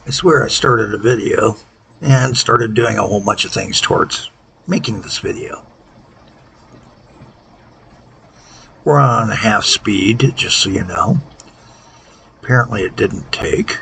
I swear I started a video and started doing a whole bunch of things towards making this video. We're on half speed, just so you know. Apparently it didn't take.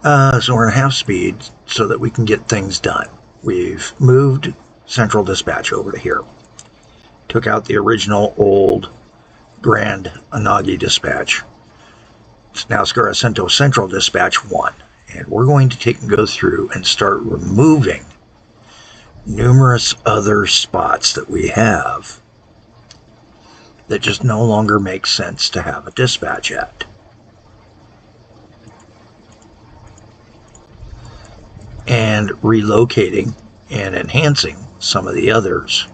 So we're on half speed so that we can get things done. We've moved Central Dispatch over to here. Took out the original old Grand Anagi Dispatch. It's now Scaracento Central Dispatch 1. And we're going to go through and start removing numerous other spots that we have that just no longer make sense to have a dispatch at. And relocating and enhancing some of the others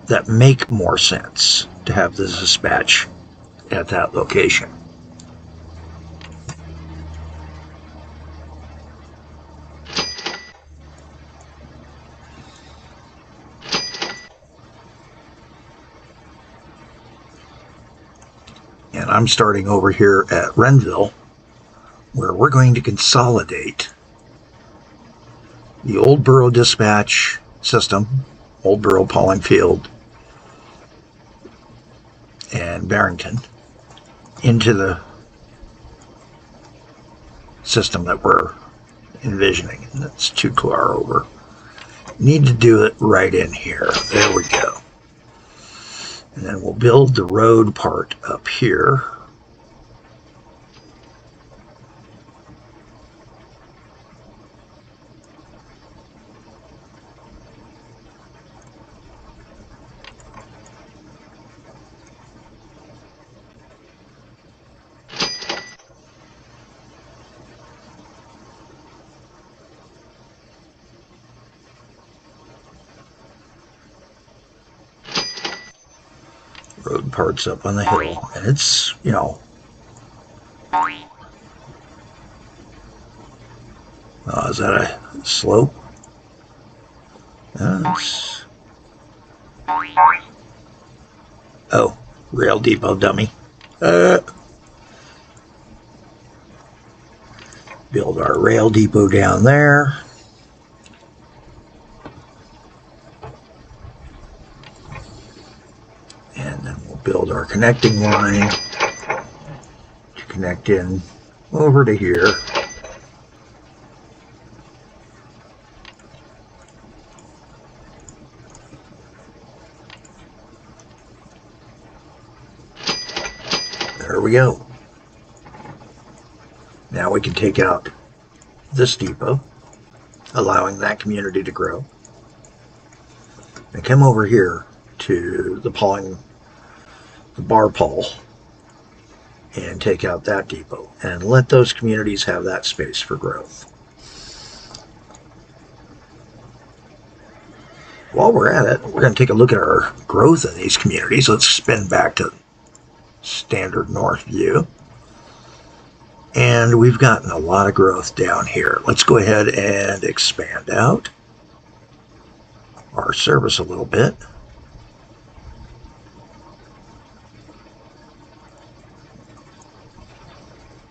that make more sense to have the dispatch at that location. And I'm starting over here at Renville, where we're going to consolidate the Old Borough Dispatch system, Old Borough Polling Field, and Barrington into the system that we're envisioning. And that's too far over. Need to do it right in here. There we go. And then we'll build the road part up here. Road parts up on the hill, and it's, you know, is that a slope? Oh, rail depot dummy. Build our rail depot down there. Build our connecting line to connect in over to here. There we go. Now we can take out this depot, allowing that community to grow. And come over here to the bar pole and take out that depot and let those communities have that space for growth. While we're at it, we're going to take a look at our growth in these communities. Let's spin back to standard north view. And we've gotten a lot of growth down here. Let's go ahead and expand out our service a little bit.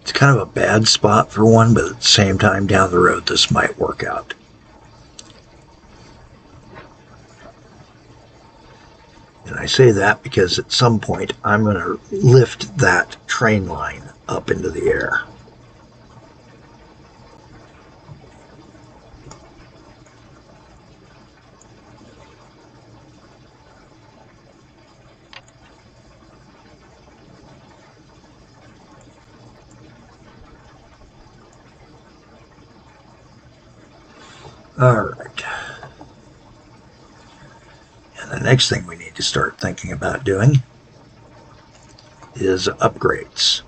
It's kind of a bad spot for one, but at the same time down the road this might work out. And I say that because at some point I'm going to lift that train line up into the air. Alright. And the next thing we need to start thinking about doing is upgrades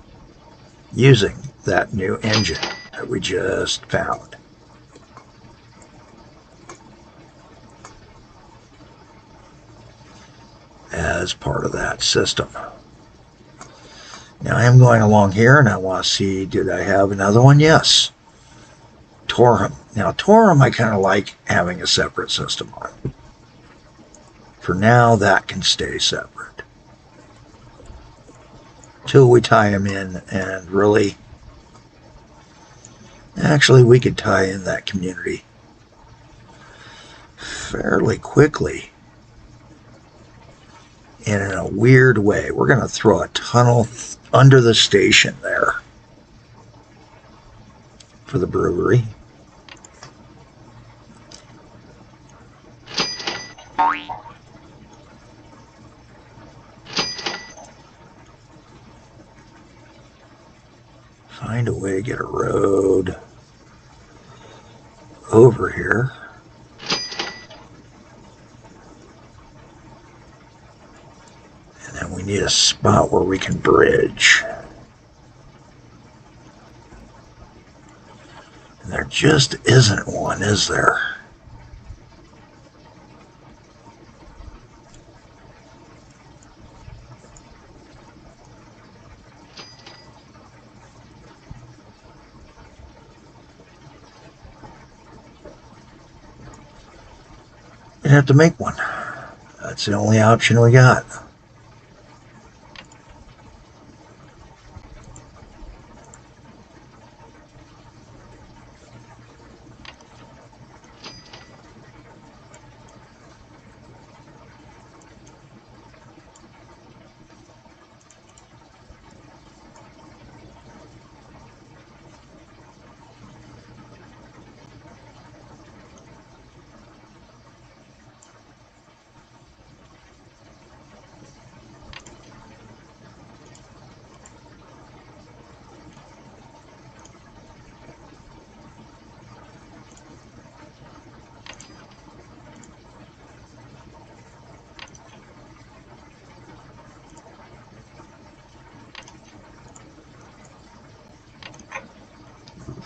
using that new engine that we just found. As part of that system. Now I am going along here and I want to see, did I have another one? Yes. Torham. Now Torham I kind of like having a separate system on. For now that can stay separate. Till we tie them in and really Actually, we could tie in that community fairly quickly. And in a weird way, we're going to throw a tunnel under the station there for the brewery. Find a way to get a road over here. And then we need a spot where we can bridge. And there just isn't one, is there? We have to make one. That's the only option we got.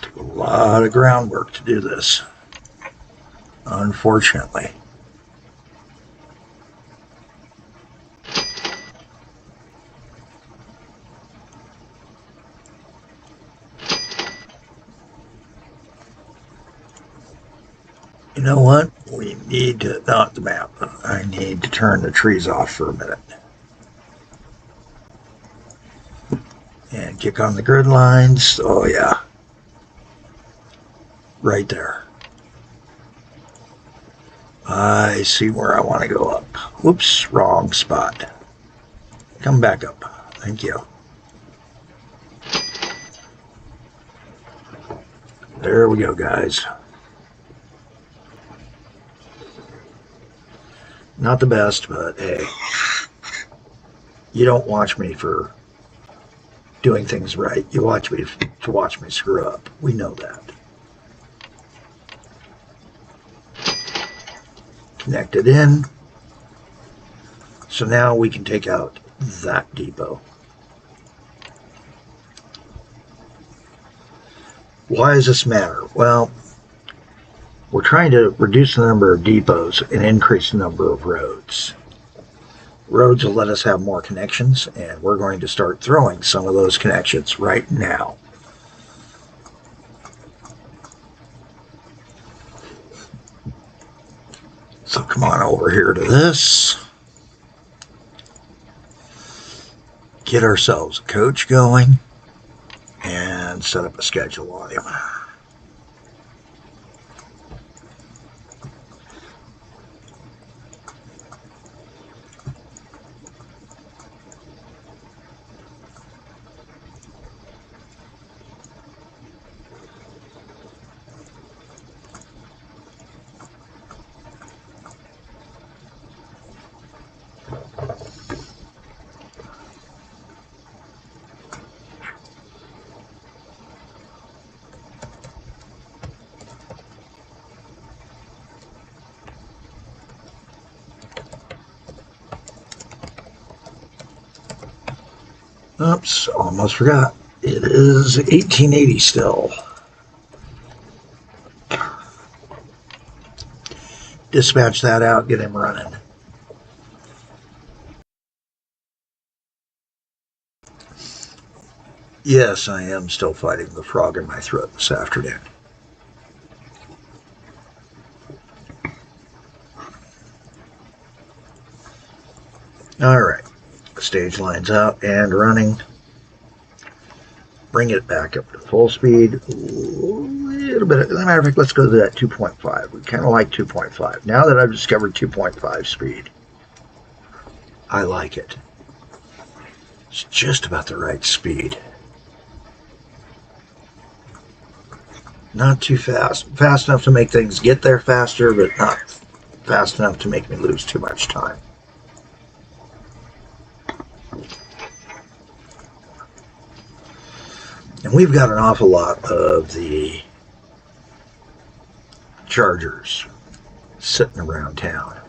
Took a lot of groundwork to do this, unfortunately. You know what? We need to, not the map, I need to turn the trees off for a minute. And kick on the grid lines. Oh yeah. Right there. I see where I want to go up. Whoops, wrong spot. Come back up. Thank you. There we go, guys. Not the best, but hey. You don't watch me for doing things right. You watch me to watch me screw up. We know that. Connected in. So now we can take out that depot. Why does this matter? Well, we're trying to reduce the number of depots and increase the number of roads. Roads will let us have more connections, and we're going to start throwing some of those connections right now. So come on over here to this. Get ourselves a coach going and set up a schedule on him. Oops, almost forgot. It is 1880 still. Dispatch that out, get him running. Yes, I am still fighting the frog in my throat this afternoon. All right, stage line's out and running. bring it back up to full speed. A little bit. As a matter of fact, let's go to that 2.5. We kind of like 2.5. Now that I've discovered 2.5 speed, I like it. It's just about the right speed. Not too fast. Fast enough to make things get there faster, but not fast enough to make me lose too much time. And we've got an awful lot of the chargers sitting around town.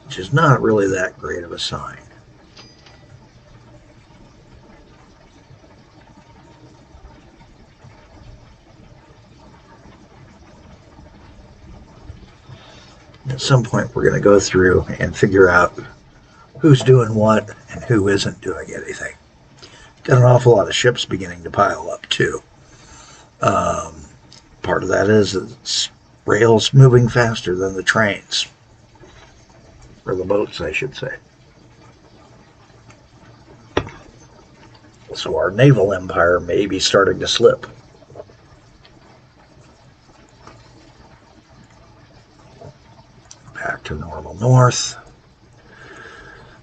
Which is not really that great of a sign. At some point, we're going to go through and figure out who's doing what and who isn't doing anything. Got an awful lot of ships beginning to pile up, too. Part of that is it's rails moving faster than the trains. Or the boats, I should say. So our naval empire may be starting to slip. Back to normal north.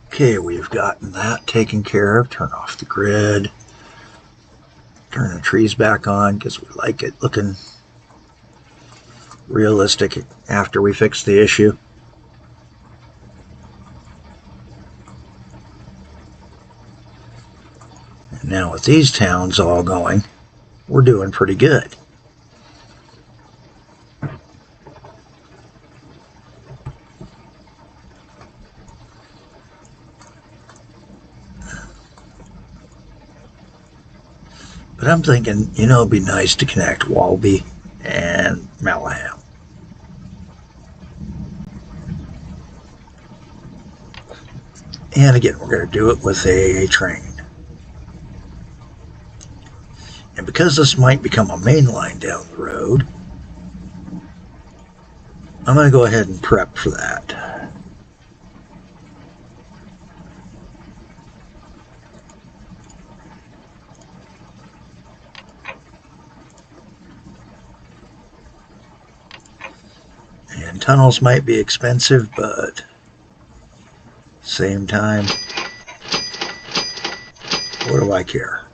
Okay, we've gotten that taken care of. Turn off the grid. Turn the trees back on because we like it looking realistic after we fix the issue. Now with these towns all going, we're doing pretty good. But I'm thinking, you know, it'd be nice to connect Walby and Malaham. And again, we're going to do it with a train. And because this might become a main line down the road, I'm going to go ahead and prep for that. And tunnels might be expensive, but same time, what do I care?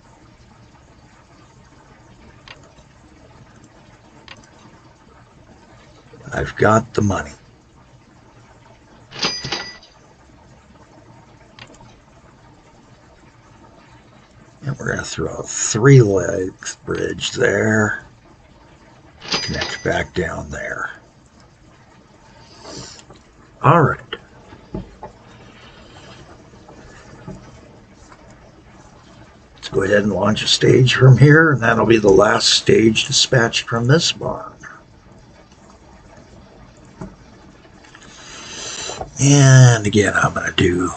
I've got the money. And we're going to throw a 3-leg bridge there. Connect back down there. All right. Let's go ahead and launch a stage from here, and that'll be the last stage dispatched from this barn. And again, I'm going to do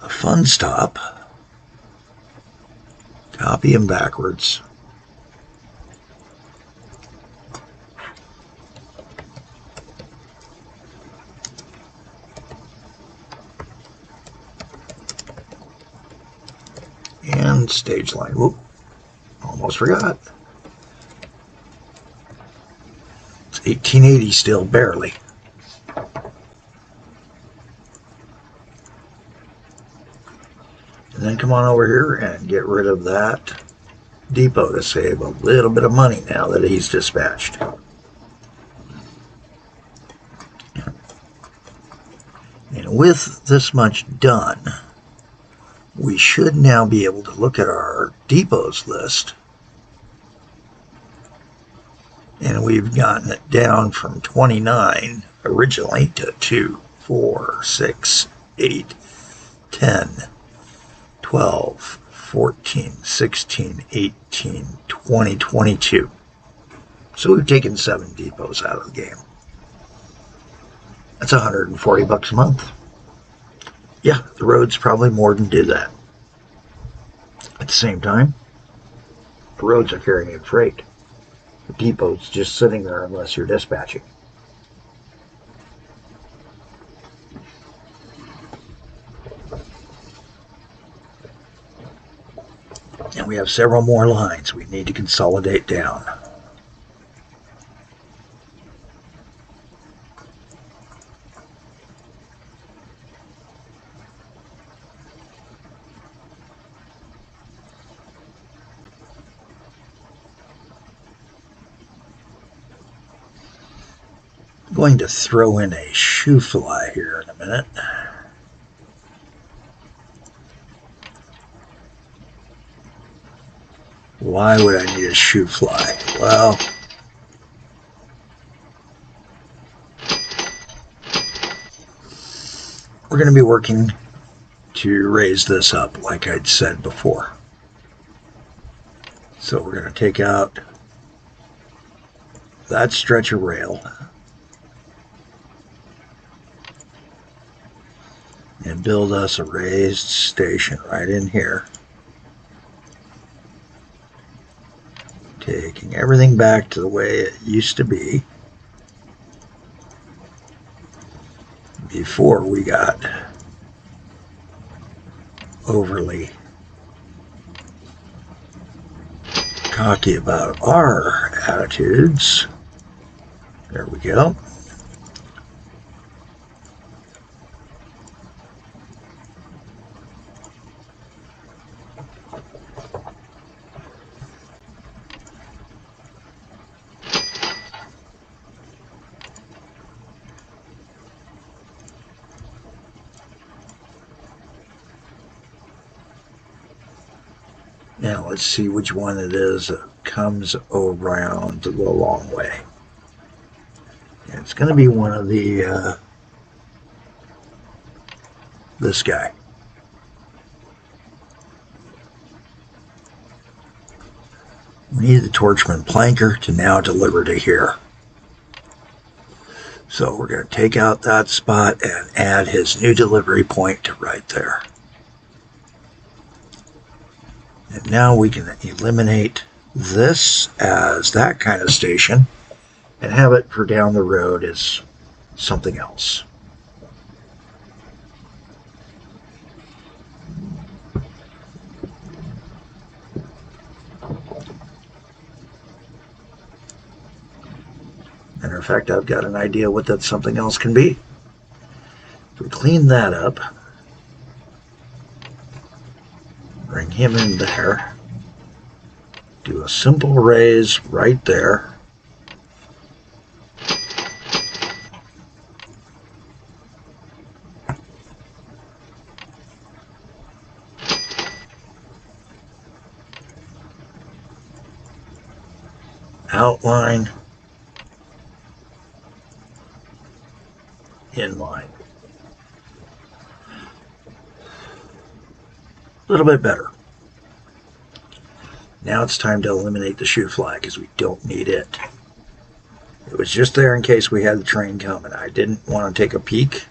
a fun stop. Copy them backwards. And stage line. Whoop. Almost forgot. 1880 still, barely. And then come on over here and get rid of that depot to save a little bit of money now that he's dispatched. And with this much done, we should now be able to look at our depots list. And we've gotten it down from 29 originally to 2, 4, 6, 8, 10, 12, 14, 16, 18, 20, 22. So we've taken 7 depots out of the game. That's $140 a month. Yeah, the roads probably more than do that. At the same time, the roads are carrying freight. The depot's just sitting there unless you're dispatching. And we have several more lines we need to consolidate down. I'm going to throw in a shoe fly here in a minute. Why would I need a shoe fly? Well, we're going to be working to raise this up like I'd said before. So we're going to take out that stretch of rail and build us a raised station right in here. Taking everything back to the way it used to be before we got overly cocky about our attitudes. There we go. Now let's see which one it is that comes around the long way. And it's going to be one of the, this guy. We need the Torchman Planker to now deliver to here. So we're going to take out that spot and add his new delivery point to right there. And now we can eliminate this as that kind of station and have it for down the road as something else. Matter of fact, I've got an idea what that something else can be. If we clean that up, bring him in there, do a simple raise right there. Outline, inline. A little bit better. Now it's time to eliminate the shoe fly because we don't need it. It was just there in case we had the train coming. I didn't want to take a peek.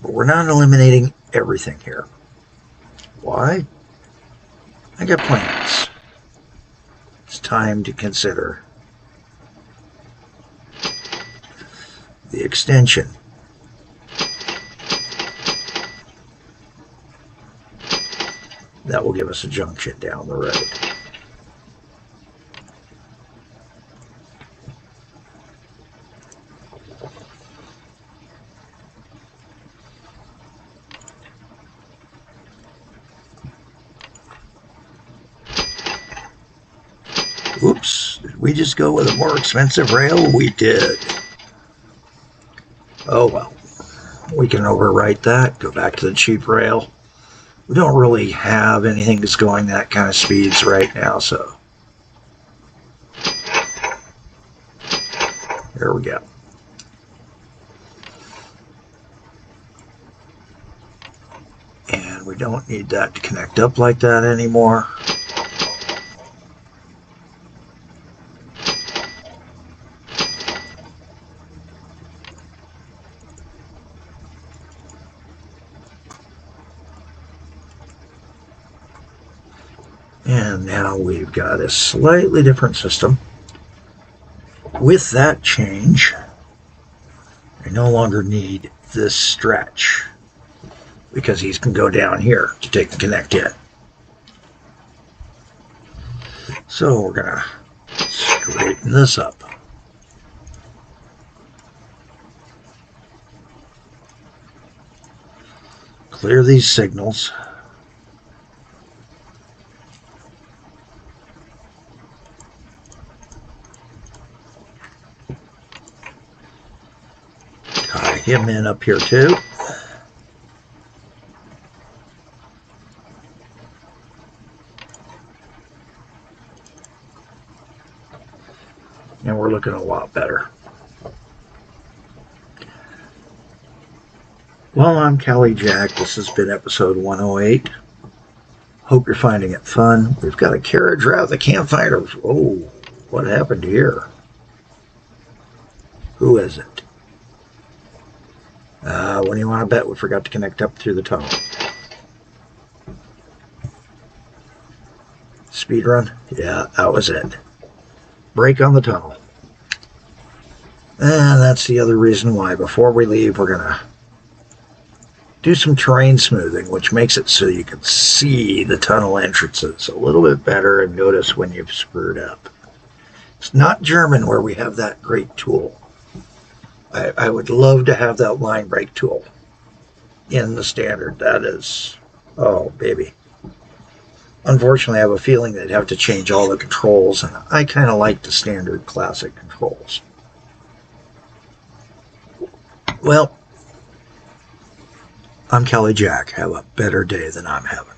But we're not eliminating everything here. Why? I got plans. It's time to consider the extension. That will give us a junction down the road. Oops, did we just go with a more expensive rail? We did. Oh well, we can overwrite that, go back to the cheap rail. We don't really have anything that's going that kind of speeds right now, so there we go. we don't need that to connect up like that anymore. And now we've got a slightly different system. With that change, I no longer need this stretch because these can go down here to take the connect in. So we're going to straighten this up. Clear these signals. Tie him in up here too. And we're looking a lot better. Well, I'm Callie Jack. This has been episode 108. Hope you're finding it fun. We've got a carriage around the campfire. Oh, what happened here? Who is it? What do you want to bet we forgot to connect up through the tunnel? Speed run? Yeah, that was it. Brake on the tunnel. And that's the other reason why before we leave we're going to do some terrain smoothing, which makes it so you can see the tunnel entrances a little bit better and notice when you've screwed up. It's not German where we have that great tool. I would love to have that line break tool in the standard. That is, oh baby. Unfortunately, I have a feeling they'd have to change all the controls, and I kind of like the standard classic controls. Well, I'm Callie Jack. Have a better day than I'm having.